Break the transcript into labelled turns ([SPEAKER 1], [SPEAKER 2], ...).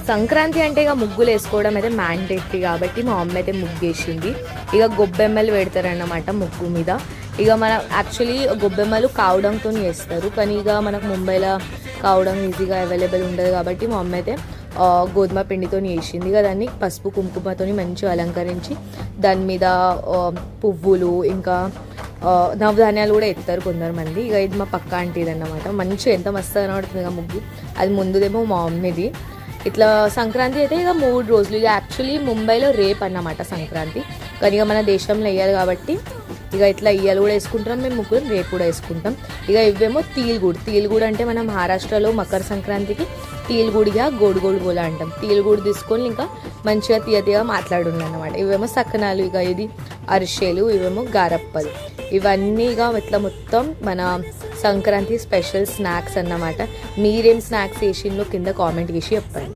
[SPEAKER 1] సంక్రాంతి అంటే ఇక ముగ్గులు వేసుకోవడం అయితే మ్యాండేటరీ కాబట్టి మా అమ్మ అయితే ముగ్గు వేసింది. ఇక గొబ్బెమ్మలు పెడతారన్నమాట ముగ్గు మీద. ఇక మనం యాక్చువల్లీ గొబ్బెమ్మలు కావడంతో చేస్తారు, కానీ ఇక మనకు ముంబైలో కావడం ఈజీగా అవైలబుల్ ఉండదు కాబట్టి మా అమ్మ అయితే గోధుమ పిండితో వేసింది. ఇక దాన్ని పసుపు కుంకుమతో మంచిగా అలంకరించి దాని మీద పువ్వులు ఇంకా నవధాన్యాలు కూడా ఎత్తారు కొందరు. ఇక ఇది మా పక్క ఆంటీది అన్నమాట. మంచిగా ఎంత మస్తు కనబడుతుంది ఇక ముగ్గు. అది ముందుదేమో మా మమ్మీది. ఇట్లా సంక్రాంతి అయితే ఇక 3 రోజులు. ఇక యాక్చువల్లీ ముంబైలో రేపు అన్నమాట సంక్రాంతి, కానీ ఇక మన దేశంలో వేయాలి కాబట్టి ఇక ఇట్లా ఇయ్యాలు కూడా వేసుకుంటాం మేము ముగ్గురు, రేపు కూడా వేసుకుంటాం. ఇక ఇవేమో తీల్గూడు అంటే మన మహారాష్ట్రలో మకర సంక్రాంతికి తీల్గూడిగా గోడు బోలా అంటాం. తీల్గూడు తీసుకొని ఇంకా మంచిగా తీయగా మాట్లాడుంది అన్నమాట. ఇవేమో సక్కనాలు, ఇక ఇది అరిసెలు, ఇవేమో గారప్పలు. ఇవన్నీ ఇక ఇట్లా మొత్తం మన సంక్రాంతి స్పెషల్ స్నాక్స్ అన్నమాట. మీరేం స్నాక్స్ వేసిందో కింద కామెంట్ చేసి చెప్పండి.